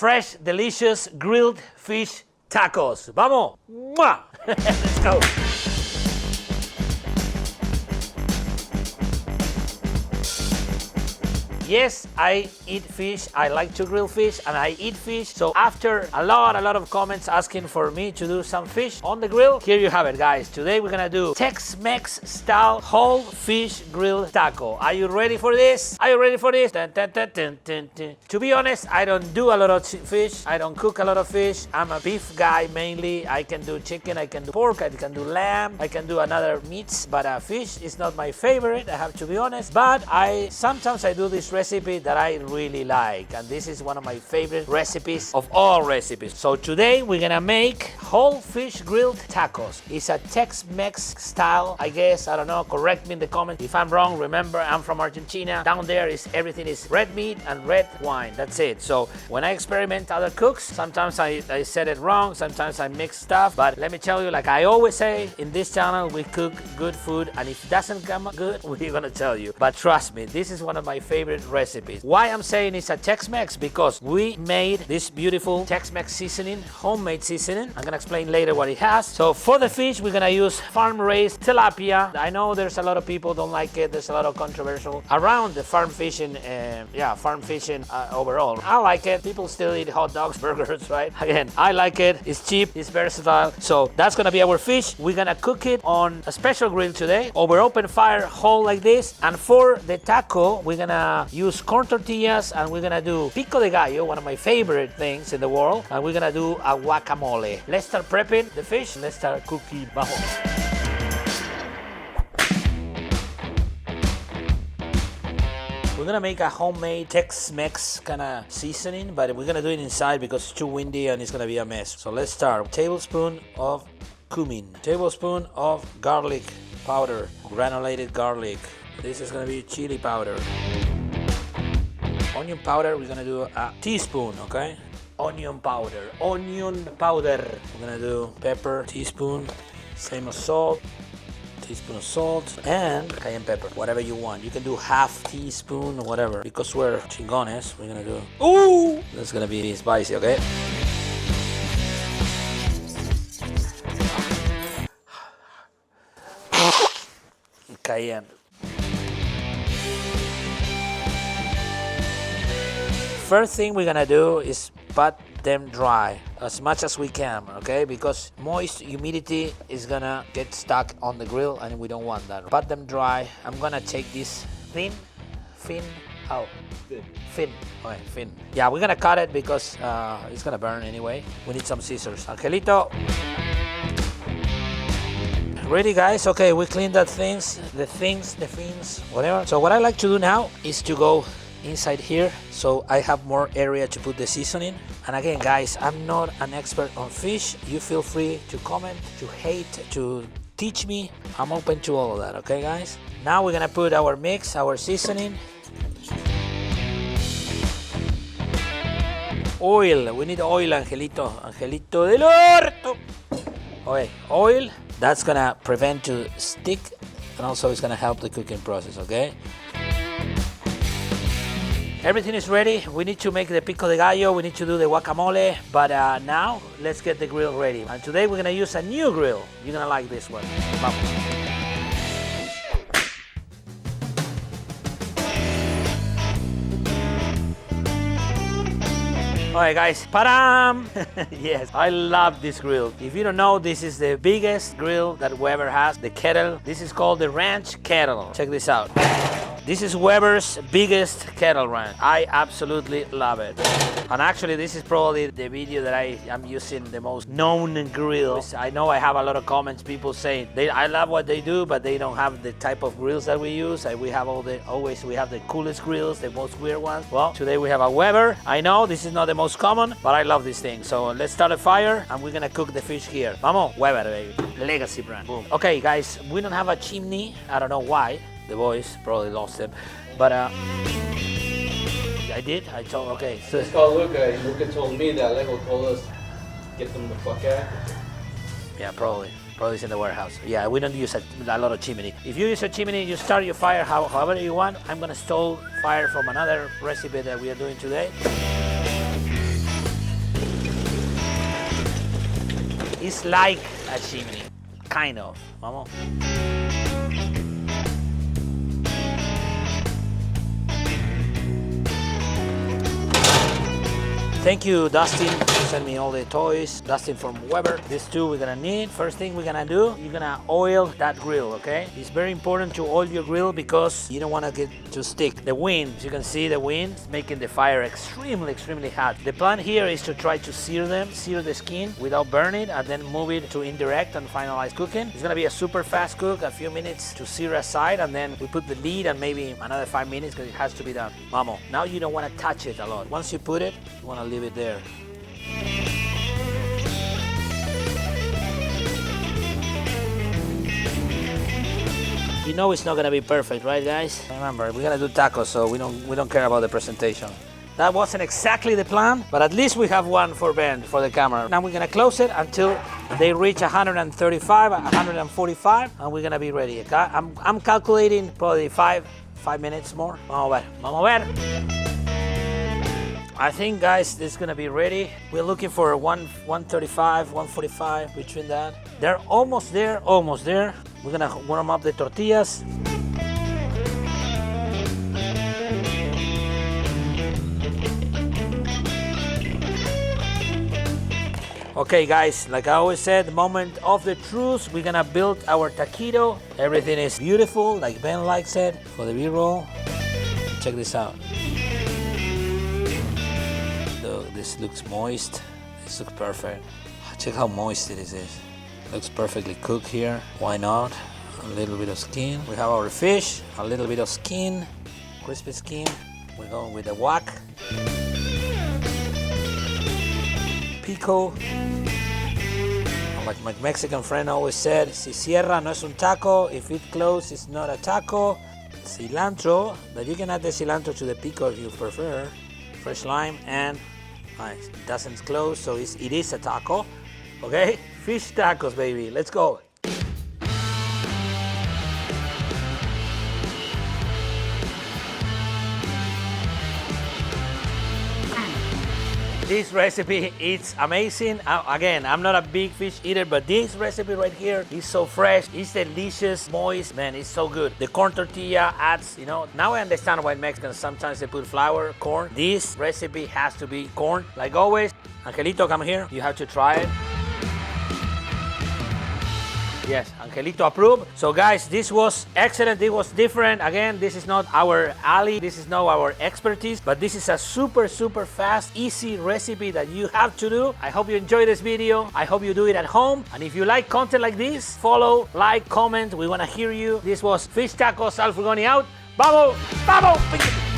fresh, delicious grilled fish tacos. Vamos! Mwah! Let's go! Yes, I eat fish. I like to grill fish and I eat fish. So after a lot of comments asking for me to do some fish on the grill, here you have it, guys. Today we're gonna do Tex-Mex style whole fish grill taco. Are you ready for this? Are you ready for this? Dun, dun, dun, dun, dun, dun. To be honest, I don't do a lot of fish. I don't cook a lot of fish. I'm a beef guy mainly. I can do chicken, I can do pork, I can do lamb, I can do another meats, but fish is not my favorite, I have to be honest. But sometimes I do this recipe that I really like, and this is one of my favorite recipes of all recipes. So today we're gonna make whole fish grilled tacos. It's a Tex-Mex style, I guess. I don't know, correct me in the comments if I'm wrong. Remember, I'm from Argentina. Down there is everything is red meat and red wine, that's it. So when I experiment other cooks, sometimes I said it wrong, sometimes I mix stuff, but let me tell you, like I always say in this channel, we cook good food, and if it doesn't come good, we're gonna tell you. But trust me, this is one of my favorite recipes. Why I'm saying it's a Tex-Mex? Because we made this beautiful Tex-Mex seasoning, homemade seasoning. I'm gonna explain later what it has. So for the fish, we're gonna use farm-raised tilapia. I know there's a lot of people don't like it. There's a lot of controversial around the farm fishing, overall. I like it. People still eat hot dogs, burgers, right? Again, I like it. It's cheap, it's versatile. So that's gonna be our fish. We're gonna cook it on a special grill today over open fire, whole like this. And for the taco, we're gonna use corn tortillas, and we're gonna do pico de gallo, one of my favorite things in the world, and we're gonna do a guacamole. Let's start prepping the fish. Let's start cooking. Vamos. We're gonna make a homemade Tex-Mex kind of seasoning, but we're gonna do it inside because it's too windy and it's gonna be a mess. So let's start. Tablespoon of cumin, tablespoon of garlic powder, granulated garlic. This is gonna be chili powder. Onion powder, we're gonna do a teaspoon, okay? Onion powder. We're gonna do pepper, teaspoon, same as salt, teaspoon of salt, and cayenne pepper, whatever you want. You can do half teaspoon or whatever. Because we're chingones, we're gonna do, ooh! That's gonna be spicy, okay? Cayenne. First thing we're gonna do is pat them dry as much as we can, okay? Because moist humidity is gonna get stuck on the grill and we don't want that. Pat them dry. I'm gonna take this fin. Yeah, we're gonna cut it because it's gonna burn anyway. We need some scissors. Angelito. Ready, guys? Okay, we cleaned the fins, whatever. So what I like to do now is to go inside here, so I have more area to put the seasoning. And again, guys, I'm not an expert on fish. You feel free to comment, to hate, to teach me. I'm open to all of that, okay, guys? Now we're gonna put our mix, our seasoning. Oil, we need oil, Angelito del orto. Okay, oil. That's gonna prevent to stick, and also it's gonna help the cooking process, okay? Everything is ready. We need to make the pico de gallo, we need to do the guacamole, but now let's get the grill ready. And today we're gonna use a new grill. You're gonna like this one. Vamos. Alright guys, padam! Yes, I love this grill. If you don't know, this is the biggest grill that Weber has, the Kettle. This is called the Ranch Kettle. Check this out. This is Weber's biggest kettle ranch. I absolutely love it. And actually, this is probably the video that I am using the most known grill. I know I have a lot of comments, people saying I love what they do, but they don't have the type of grills that we use. We have we have the coolest grills, the most weird ones. Well, today we have a Weber. I know this is not the most common, but I love this thing. So let's start a fire and we're gonna cook the fish here. Vamos, Weber, baby. Legacy brand. Boom. Okay, guys, we don't have a chimney. I don't know why. The boys probably lost them, but I did. I told. Okay. So it's called Luca. Luca told me that Lego told us get them the fuck out. Yeah, probably it's in the warehouse. Yeah, we don't use a lot of chimney. If you use a chimney, you start your fire however you want. I'm gonna stole fire from another recipe that we are doing today. It's like a chimney, kind of. Vamos. Thank you, Dustin, who sent me all the toys. Dustin from Weber. These two we're gonna need. First thing we're gonna do, you're gonna oil that grill, okay? It's very important to oil your grill because you don't wanna get to stick. The wind, as you can see, the wind is making the fire extremely, extremely hot. The plan here is to try to sear them, sear the skin without burning, and then move it to indirect and finalize cooking. It's gonna be a super fast cook, a few minutes to sear aside, and then we put the lid and maybe another 5 minutes because it has to be done. Vamos. Now you don't wanna touch it a lot. Once you put it, you wanna leave it there. You know it's not gonna be perfect, right, guys? Remember, we're gonna do tacos, so we don't care about the presentation. That wasn't exactly the plan, but at least we have one for Ben for the camera. Now we're gonna close it until they reach 135, 145, and we're gonna be ready. Okay? I'm calculating probably five minutes more. Vamos a ver. I think, guys, this is gonna be ready. We're looking for 135, 145, between that. They're almost there, almost there. We're gonna warm up the tortillas. Okay, guys, like I always said, the moment of the truth, we're gonna build our taquito. Everything is beautiful, like Ben likes it, for the B-roll. Check this out. This looks moist. This looks perfect. Check how moist it is. Looks perfectly cooked here. Why not? A little bit of skin. We have our fish. A little bit of skin. Crispy skin. We're going with the wok. Pico. Like my Mexican friend always said, si cierra no es un taco. If it closes, it's not a taco. Cilantro, but you can add the cilantro to the pico if you prefer. Fresh lime and it doesn't close, so it is a taco. Okay, fish tacos, baby. Let's go. This recipe is amazing. Again, I'm not a big fish eater, but this recipe right here is so fresh. It's delicious, moist, man, it's so good. The corn tortilla adds, now I understand why Mexicans sometimes they put flour, corn. This recipe has to be corn. Like always, Angelito, come here. You have to try it. Yes, Angelito approved. So guys, this was excellent. This was different. Again, this is not our alley. This is not our expertise, but this is a super, super fast, easy recipe that you have to do. I hope you enjoyed this video. I hope you do it at home. And if you like content like this, follow, like, comment. We want to hear you. This was Fish Tacos, Al Furgoni out. Vamos, vamos.